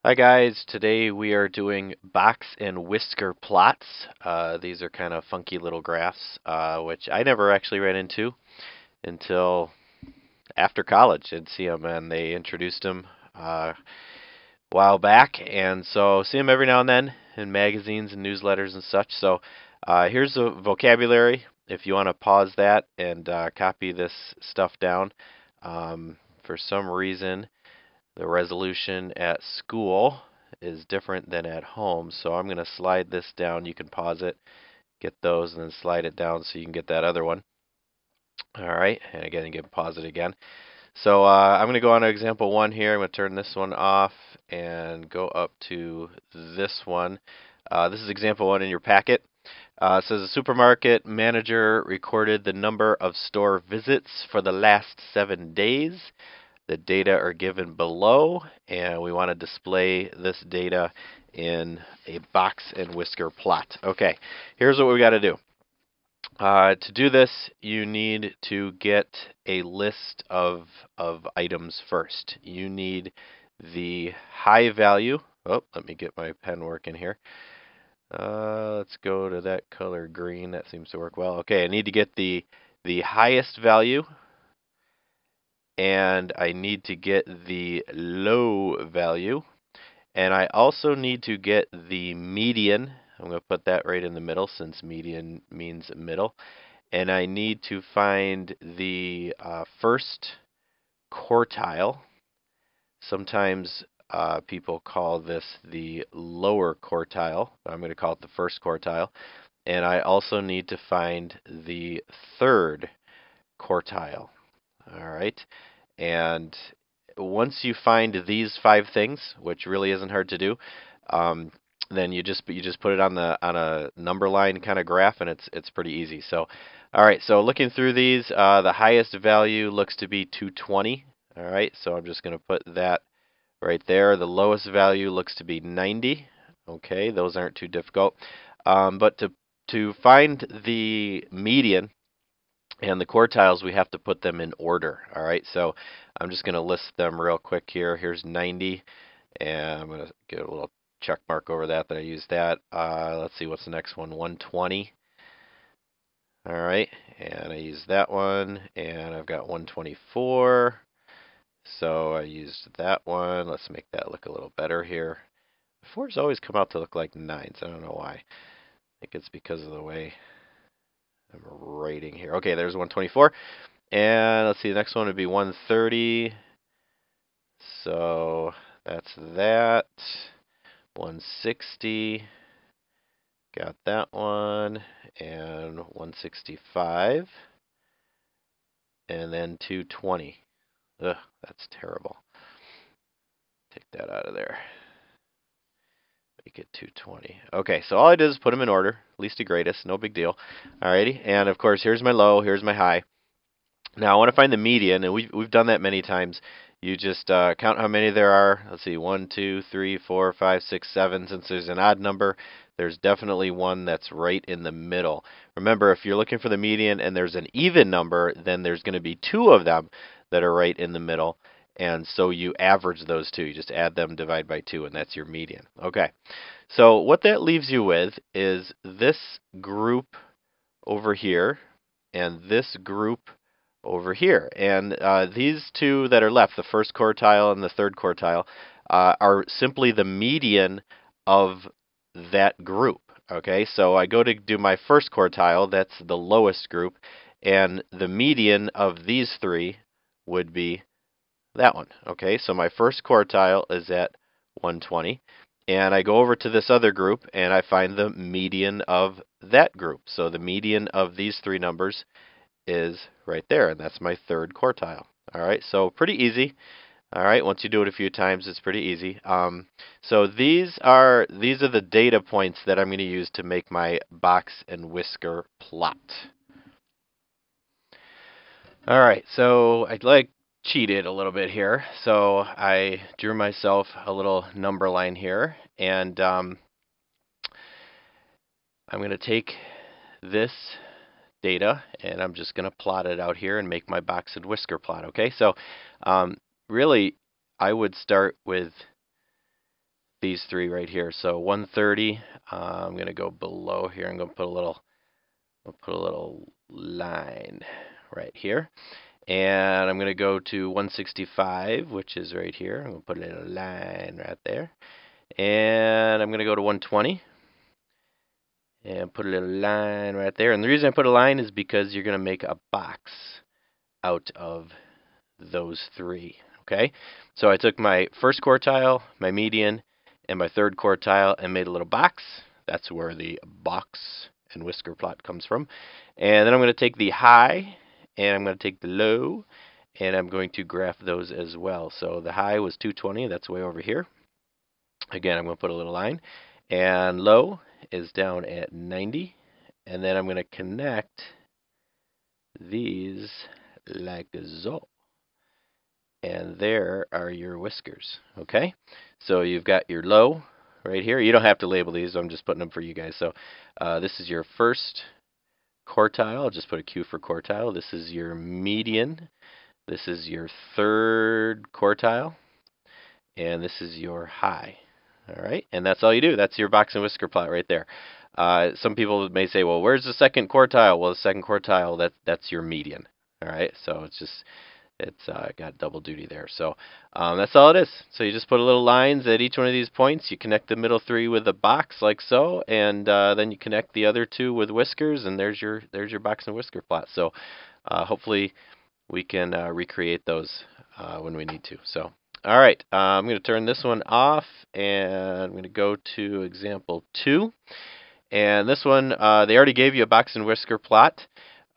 Hi guys, today we are doing box and whisker plots. These are kind of funky little graphs, which I never actually ran into until after college. I'd see them and they introduced them a while back, and so see them every now and then in magazines and newsletters and such. So here's the vocabulary. If you want to pause that and copy this stuff down, for some reason the resolution at school is different than at home, so I'm going to slide this down. You can pause it, get those, and then slide it down so you can get that other one. All right, and again, you can pause it again. So I'm going to go on to example one here. I'm going to turn this one off and go up to this one. This is example one in your packet. It says a supermarket manager recorded the number of store visits for the last 7 days. The data are given below, and we want to display this data in a box and whisker plot. Okay, here's what we got to do. To do this, you need to get a list of items first. You need the high value. Oh, let me get my pen working here. Let's go to that color green. That seems to work well. Okay, I need to get the highest value, and I need to get the low value, and I also need to get the median. I'm going to put that right in the middle since median means middle, and I need to find the first quartile. Sometimes people call this the lower quartile. I'm going to call it the first quartile, and I also need to find the third quartile. All right. And once you find these 5 things, which really isn't hard to do, then you just put it on a number line kind of graph, and it's pretty easy. So, all right. So looking through these, the highest value looks to be 220. All right. So I'm just going to put that right there. The lowest value looks to be 90. Okay. Those aren't too difficult. But to find the median and the quartiles, we have to put them in order. All right, so I'm just going to list them real quick here. Here's 90, and I'm going to get a little check mark over that I used that. Let's see, what's the next one? 120. All right, and I used that one, and I've got 124. So I used that one. Let's make that look a little better here. Fours always come out to look like nines. I don't know why. I think it's because of the way I'm writing here. Okay, there's 124. And let's see, the next one would be 130. So that's that. 160. Got that one. And 165. And then 220. Ugh, that's terrible. Take that out of there. Make it 220. Okay, so all I did is put them in order, least to greatest, no big deal. Alrighty, and of course, here's my low, here's my high. Now I want to find the median, and we've done that many times. You just count how many there are. Let's see, 1, 2, 3, 4, 5, 6, 7. Since there's an odd number, there's definitely one that's right in the middle. Remember, if you're looking for the median and there's an even number, then there's going to be 2 of them that are right in the middle. And so you average those 2. You just add them, divide by 2, and that's your median. Okay. So what that leaves you with is this group over here and this group over here. And these 2 that are left, the first quartile and the third quartile, are simply the median of that group. Okay, so I go to do my first quartile, that's the lowest group, and the median of these 3 would be that one. Okay, so my first quartile is at 120. And I go over to this other group and I find the median of that group. So the median of these 3 numbers is right there, and that's my third quartile. All right, so pretty easy. All right, once you do it a few times, it's pretty easy. So these are the data points that I'm going to use to make my box and whisker plot. All right, so I cheated a little bit here. So I drew myself a little number line here, and I'm going to take this data, and I'm just going to plot it out here and make my box and whisker plot. Okay, so really, I would start with these three right here. So 130. I'm going to go below here. I'm going to put a little line right here. And I'm going to go to 165, which is right here. I'm going to put a little line right there. And I'm going to go to 120 and put a little line right there. And the reason I put a line is because you're going to make a box out of those three. Okay? So I took my first quartile, my median, and my third quartile and made a little box. That's where the box and whisker plot comes from. And then I'm going to take the high and I'm going to take the low and I'm going to graph those as well. So the high was 220, that's way over here. Again, I'm going to put a little line. And low is down at 90. And then I'm going to connect these like so. And there are your whiskers, okay? So you've got your low right here. You don't have to label these. I'm just putting them for you guys. So this is your first quartile. I'll just put a Q for quartile. This is your median. This is your third quartile. And this is your high. All right? And that's all you do. That's your box and whisker plot right there. Some people may say, well, where's the second quartile? Well, the second quartile, that's your median. All right? So it's got double duty there. So that's all it is. So you just put a little lines at each one of these points. You connect the middle three with a box like so, and then you connect the other two with whiskers, and there's your box and whisker plot. So hopefully we can recreate those when we need to. So all right, I'm going to turn this one off, and I'm going to go to example 2. And this one, they already gave you a box and whisker plot.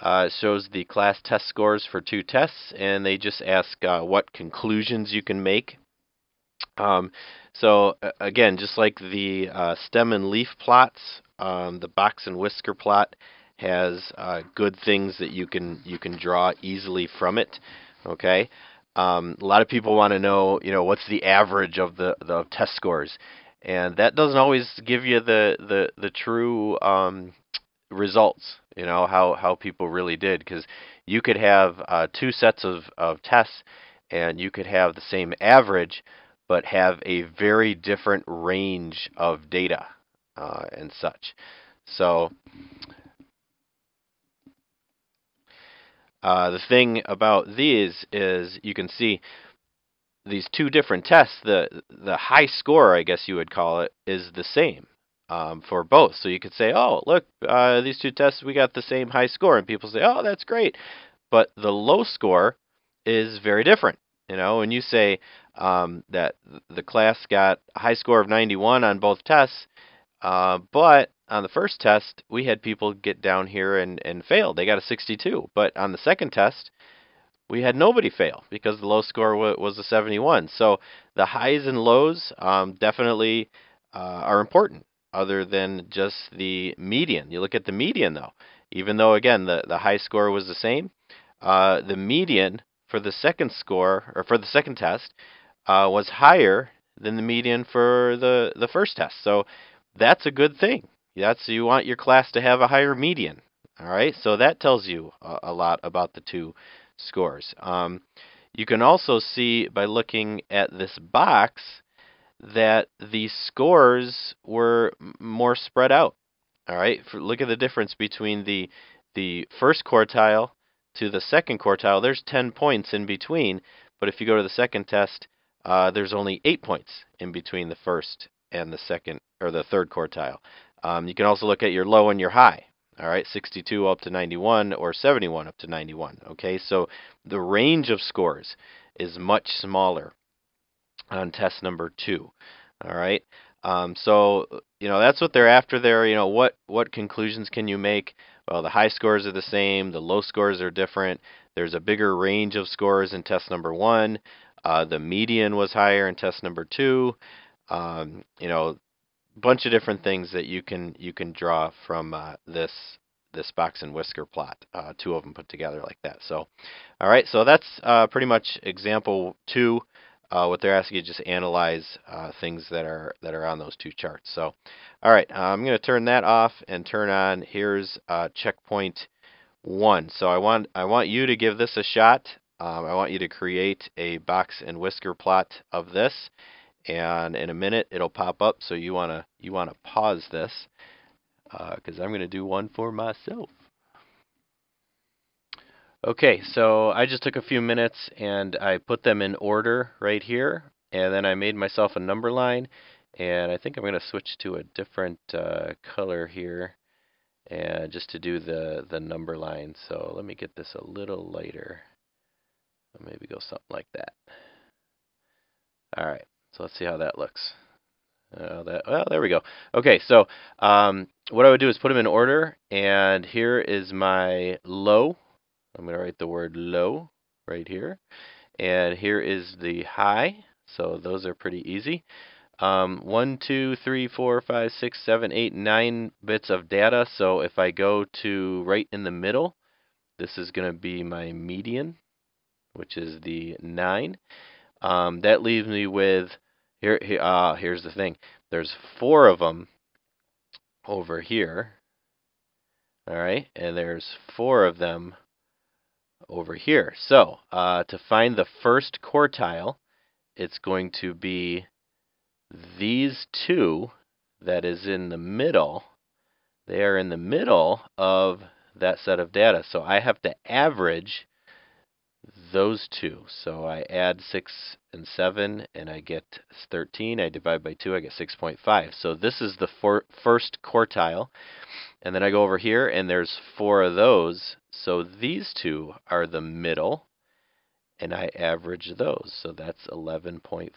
It shows the class test scores for 2 tests, and they just ask what conclusions you can make. So again, just like the stem and leaf plots, the box and whisker plot has good things that you can draw easily from it. Okay, a lot of people want to know, what's the average of the test scores, and that doesn't always give you the true results, how people really did, because you could have 2 sets of tests and you could have the same average but have a very different range of data and such. So the thing about these is you can see these 2 different tests, the high score, I guess you would call it, is the same for both. So you could say, oh, look, these 2 tests, we got the same high score. And people say, oh, that's great. But the low score is very different. When you say that the class got a high score of 91 on both tests, but on the first test, we had people get down here and fail. They got a 62. But on the second test, we had nobody fail because the low score was a 71. So the highs and lows definitely are important, other than just the median. You look at the median, though. Even though, again, the high score was the same, the median for the second score, or for the second test, was higher than the median for the first test. So that's a good thing. You want your class to have a higher median. All right, so that tells you a lot about the 2 scores. You can also see by looking at this box that the scores were more spread out. All right, look at the difference between the first quartile to the second quartile. There's 10 points in between, but if you go to the second test, there's only 8 points in between the first and the second, or the third quartile. You can also look at your low and your high. All right, 62 up to 91 or 71 up to 91. Okay, so the range of scores is much smaller on test number 2. All right, so that's what they're after there. What conclusions can you make? Well, the high scores are the same, the low scores are different. There's a bigger range of scores in test number 1. The median was higher in test number 2. Bunch of different things that you can draw from this box and whisker plot, 2 of them put together like that. So, all right, so that's pretty much example 2. What they're asking you to just analyze things that are on those 2 charts. So, all right, I'm going to turn that off and turn on. Here's checkpoint 1. So I want you to give this a shot. I want you to create a box and whisker plot of this. and in a minute it'll pop up. So you wanna pause this because I'm gonna do one for myself. Okay, so I just took a few minutes and I put them in order right here, and then I made myself a number line, and I think I'm going to switch to a different color here, and just to do the number line. So let me get this a little lighter. Maybe go something like that. All right, so let's see how that looks. Well, there we go. Okay, so what I would do is put them in order, and here is my low. I'm going to write the word low right here. And here is the high. So those are pretty easy. 1, 2, 3, 4, 5, 6, 7, 8, 9 bits of data. So if I go to right in the middle, this is going to be my median, which is the 9. That leaves me with, here's the thing. There's 4 of them over here. All right, and there's 4 of them over here. So to find the first quartile, it's going to be these 2 that is in the middle. They are in the middle of that set of data. So I have to average those 2. So I add 6 and 7 and I get 13. I divide by 2, I get 6.5. So this is the first quartile. And then I go over here and there's 4 of those. So these 2 are the middle, and I average those. So that's 11.5.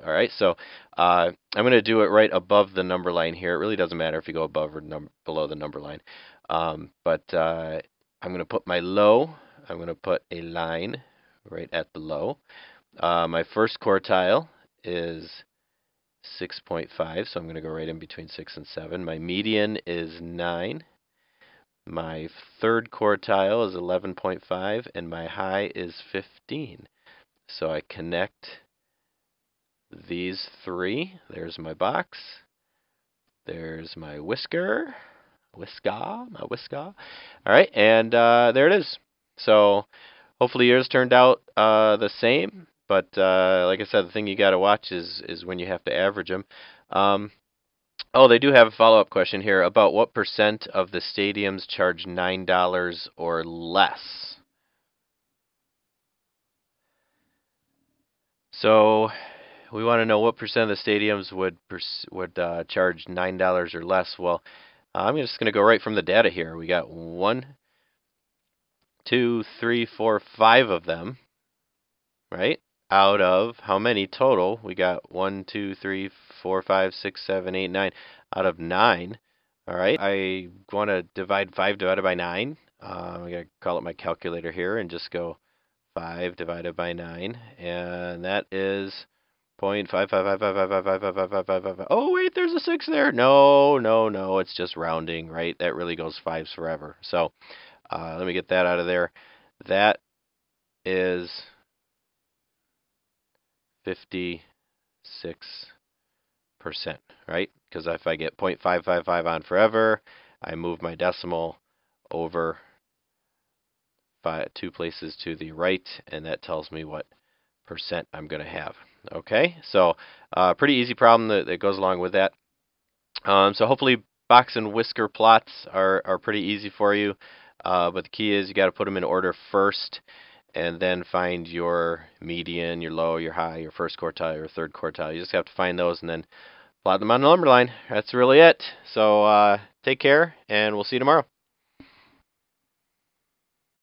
All right, so I'm going to do it right above the number line here. It really doesn't matter if you go above or below the number line. But I'm going to put my low. I'm going to put a line right at the low. My first quartile is 6.5, so I'm going to go right in between 6 and 7. My median is 9. My third quartile is 11.5, and my high is 15. So I connect these 3. There's my box. There's my whisker. My whisker. All right, and there it is. So hopefully yours turned out the same. But like I said, the thing you got to watch is when you have to average them. Oh, they do have a follow-up question here about what % of the stadiums charge $9 or less. So we want to know what % of the stadiums would charge $9 or less. Well, I'm just going to go right from the data here. We got 1, 2, 3, 4, 5 of them, right? Out of how many total? We got 1, 2, 3, 4, 5, 6, 7, 8, 9. Out of 9. All right. I want to divide 5 divided by 9. I'm going to call it my calculator here and just go 5 divided by 9, and that is 0.55555555555. Oh wait, there's a 6 there. No, it's just rounding, right? That really goes 5s forever. So let me get that out of there. That is 56%, right? Because if I get 0.555 on forever, I move my decimal over 2 places to the right, and that tells me what % I'm going to have. Okay, so pretty easy problem that goes along with that. So hopefully box and whisker plots are pretty easy for you, but the key is you got to put them in order first, and then find your median, your low, your high, your first quartile, your third quartile. You just have to find those and then plot them on the number line. That's really it. So take care, and we'll see you tomorrow.